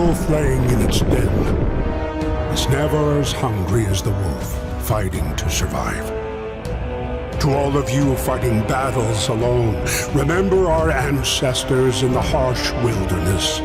wolf laying in its den is never as hungry as the wolf fighting to survive. To all of you fighting battles alone, remember our ancestors in the harsh wilderness.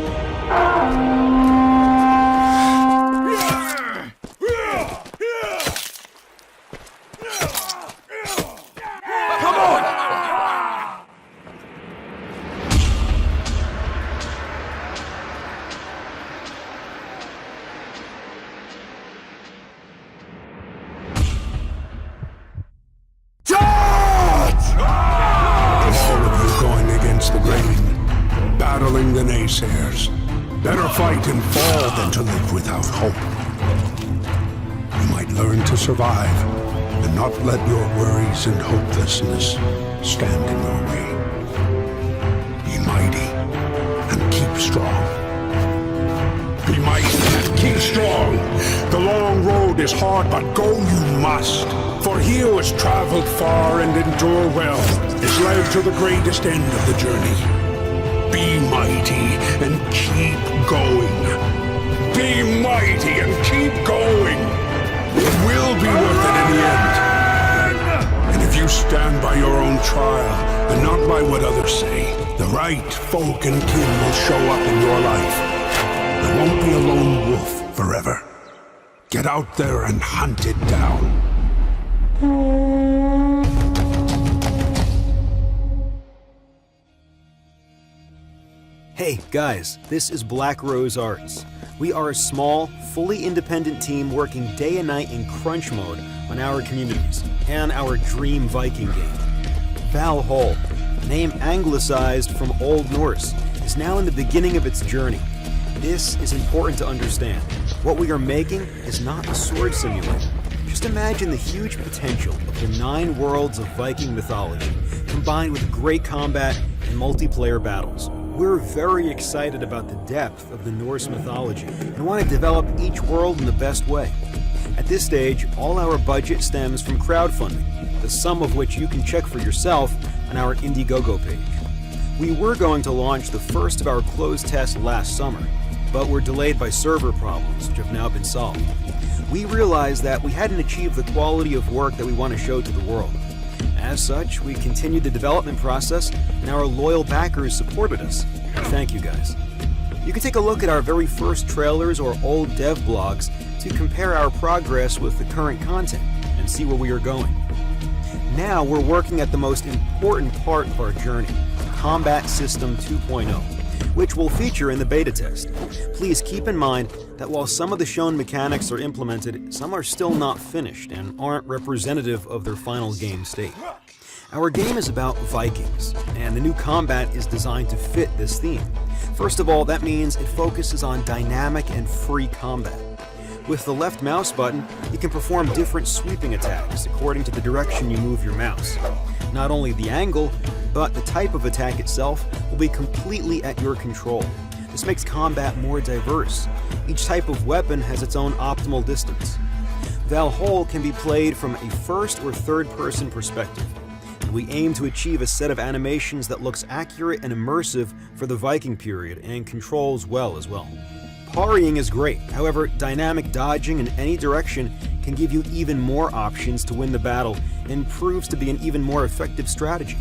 Battling the naysayers. Better fight and fall than to live without hope. You might learn to survive and not let your worries and hopelessness stand in your way. Be mighty and keep strong. Be mighty and keep strong. The long road is hard, but go you must. For he who has traveled far and endured well is led to the greatest end of the journey. Be mighty and keep going. Be mighty and keep going. It will be worth it in the end. And if you stand by your own trial and not by what others say, the right folk and kin will show up in your life. There won't be a lone wolf forever. Get out there and hunt it down. Hey guys, this is Blackrose Arts. We are a small, fully independent team working day and night in crunch mode on our communities and our dream Viking game. Valhall, name anglicized from Old Norse, is now in the beginning of its journey. This is important to understand. What we are making is not a sword simulator. Just imagine the huge potential of the 9 worlds of Viking mythology, combined with great combat and multiplayer battles. We're very excited about the depth of the Norse mythology and want to develop each world in the best way. At this stage, all our budget stems from crowdfunding, the sum of which you can check for yourself on our Indiegogo page. We were going to launch the first of our closed tests last summer, but were delayed by server problems, which have now been solved. We realized that we hadn't achieved the quality of work that we want to show to the world. As such, we continued the development process, and our loyal backers supported us. Thank you guys. You can take a look at our very first trailers or old dev blogs to compare our progress with the current content and see where we are going. Now we're working at the most important part of our journey, Combat System 2.0, which will feature in the beta test. Please keep in mind that while some of the shown mechanics are implemented, some are still not finished and aren't representative of their final game state. Our game is about Vikings, and the new combat is designed to fit this theme. First of all, that means it focuses on dynamic and free combat. With the left mouse button, you can perform different sweeping attacks according to the direction you move your mouse. Not only the angle, but the type of attack itself will be completely at your control. This makes combat more diverse. Each type of weapon has its own optimal distance. Valhall can be played from a first or third person perspective, and we aim to achieve a set of animations that looks accurate and immersive for the Viking period and controls well as well. Parrying is great, however, dynamic dodging in any direction can give you even more options to win the battle and proves to be an even more effective strategy.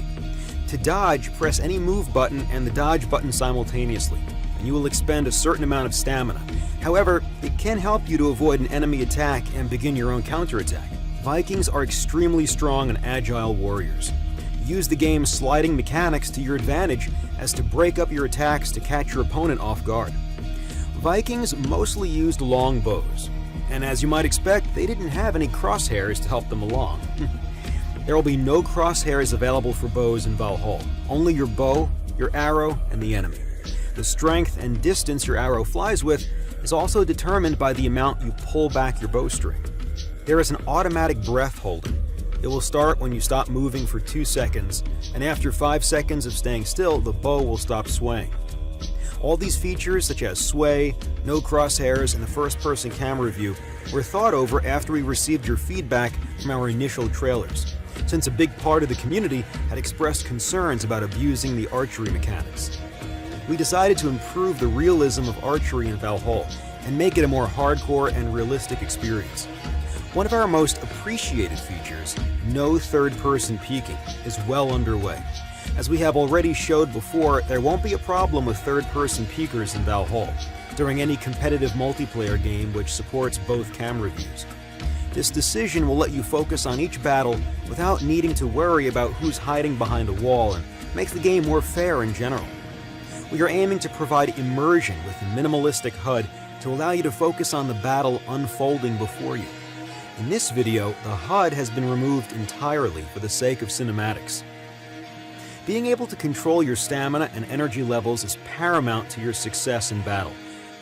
To dodge, press any move button and the dodge button simultaneously, and you will expend a certain amount of stamina. However, it can help you to avoid an enemy attack and begin your own counterattack. Vikings are extremely strong and agile warriors. Use the game's sliding mechanics to your advantage as to break up your attacks to catch your opponent off guard. Vikings mostly used long bows, and as you might expect, they didn't have any crosshairs to help them along. There will be no crosshairs available for bows in Valhall, only your bow, your arrow, and the enemy. The strength and distance your arrow flies with is also determined by the amount you pull back your bowstring. There is an automatic breath holder. It will start when you stop moving for 2 seconds, and after 5 seconds of staying still, the bow will stop swaying. All these features, such as sway, no crosshairs, and the first-person camera view, were thought over after we received your feedback from our initial trailers, since a big part of the community had expressed concerns about abusing the archery mechanics. we decided to improve the realism of archery in Valhall and make it a more hardcore and realistic experience. One of our most appreciated features, no third-person peeking, is well underway. As we have already showed before, there won't be a problem with third-person peekers in Valhall during any competitive multiplayer game which supports both camera views. This decision will let you focus on each battle without needing to worry about who's hiding behind a wall and makes the game more fair in general. We are aiming to provide immersion with a minimalistic HUD to allow you to focus on the battle unfolding before you. In this video, the HUD has been removed entirely for the sake of cinematics. Being able to control your stamina and energy levels is paramount to your success in battle.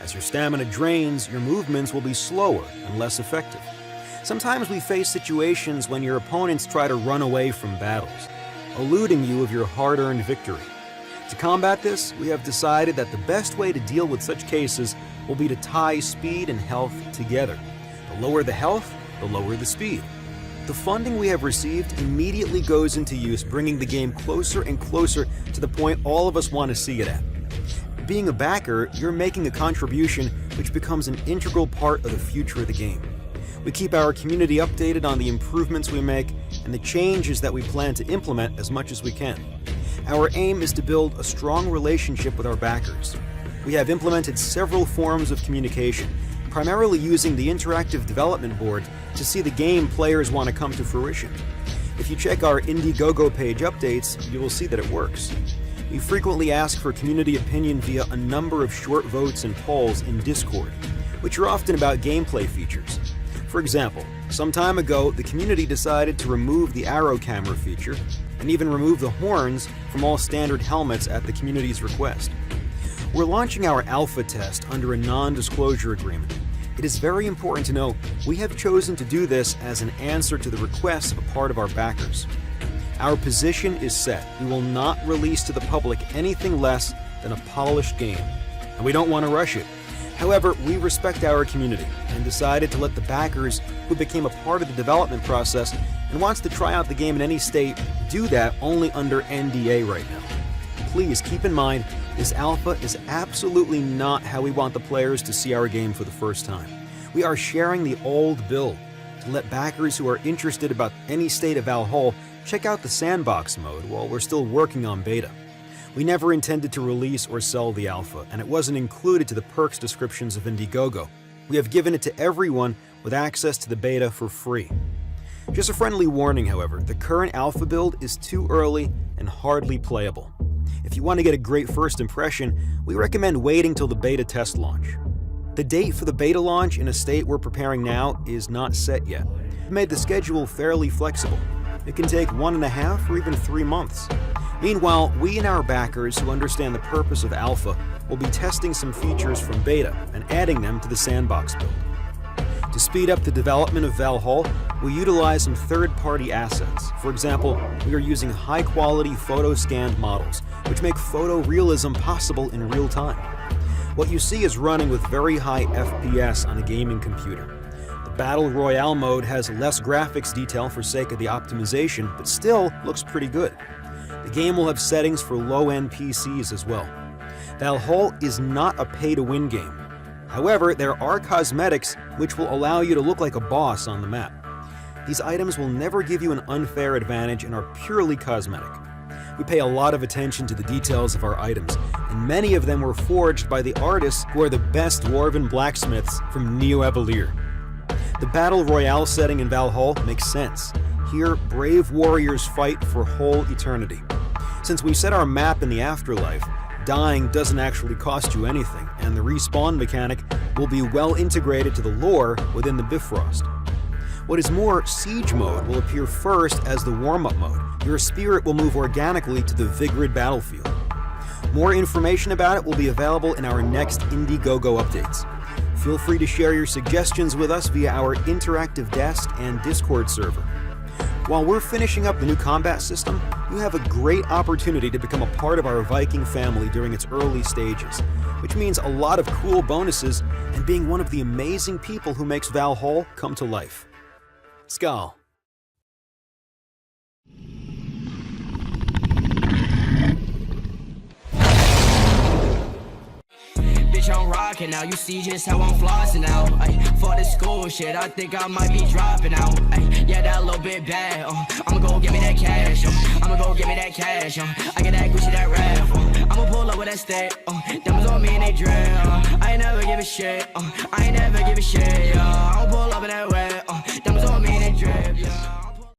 As your stamina drains, your movements will be slower and less effective. Sometimes we face situations when your opponents try to run away from battles, eluding you of your hard-earned victory. To combat this, we have decided that the best way to deal with such cases will be to tie speed and health together. The lower the health, the lower the speed. The funding we have received immediately goes into use, bringing the game closer and closer to the point all of us want to see it at. Being a backer, you're making a contribution which becomes an integral part of the future of the game. We keep our community updated on the improvements we make and the changes that we plan to implement as much as we can. Our aim is to build a strong relationship with our backers. We have implemented several forms of communication, primarily using the interactive development board to see the game players want to come to fruition. If you check our Indiegogo page updates, you will see that it works. We frequently ask for community opinion via a number of short votes and polls in Discord, which are often about gameplay features. For example, some time ago, the community decided to remove the arrow camera feature and even remove the horns from all standard helmets at the community's request. We're launching our alpha test under a non-disclosure agreement. It is very important to know we have chosen to do this as an answer to the requests of a part of our backers. Our position is set. We will not release to the public anything less than a polished game, and we don't want to rush it. However, we respect our community and decided to let the backers who became a part of the development process and wants to try out the game in any state do that only under NDA right now. Please keep in mind, this alpha is absolutely not how we want the players to see our game for the first time. We are sharing the old build to let backers who are interested about any state of Valhall check out the sandbox mode while we're still working on beta. We never intended to release or sell the alpha, and it wasn't included to the perks descriptions of Indiegogo. We have given it to everyone with access to the beta for free. Just a friendly warning, however, the current alpha build is too early and hardly playable. If you want to get a great first impression, we recommend waiting till the beta test launch. The date for the beta launch in a state we're preparing now is not set yet. We made the schedule fairly flexible. It can take 1.5 or even 3 months. Meanwhile, we and our backers who understand the purpose of alpha will be testing some features from beta and adding them to the sandbox build. To speed up the development of Valhall, we utilize some third-party assets. For example, we are using high-quality photo-scanned models, which make photorealism possible in real time. What you see is running with very high FPS on a gaming computer. The Battle Royale mode has less graphics detail for sake of the optimization, but still looks pretty good. The game will have settings for low-end PCs as well. Valhall is not a pay-to-win game. However, there are cosmetics which will allow you to look like a boss on the map. These items will never give you an unfair advantage and are purely cosmetic. We pay a lot of attention to the details of our items, and many of them were forged by the artists who are the best dwarven blacksmiths from Neo-Avalier. The Battle Royale setting in Valhall makes sense. Here, brave warriors fight for whole eternity. Since we set our map in the afterlife, dying doesn't actually cost you anything, and the respawn mechanic will be well integrated to the lore within the Bifrost. What is more, Siege mode will appear first as the warm-up mode. Your spirit will move organically to the Vigrid battlefield. More information about it will be available in our next Indiegogo updates. Feel free to share your suggestions with us via our interactive desk and Discord server. While we're finishing up the new combat system, you have a great opportunity to become a part of our Viking family during its early stages, which means a lot of cool bonuses and being one of the amazing people who makes Valhall come to life. Skål. bitch, I'm rocking now. You see just how I'm flossing now. Ay, for the school shit, I think I might be dropping out. Ay, yeah, that little bit bad. I'ma go get me that cash. I'ma go get me that cash. I get that Gucci, that rap. I'ma pull up with that stick. Diamonds on me and they drip. I ain't never give a shit. I ain't never give a shit. I'ma pull up in that way. Diamonds on me and they drip.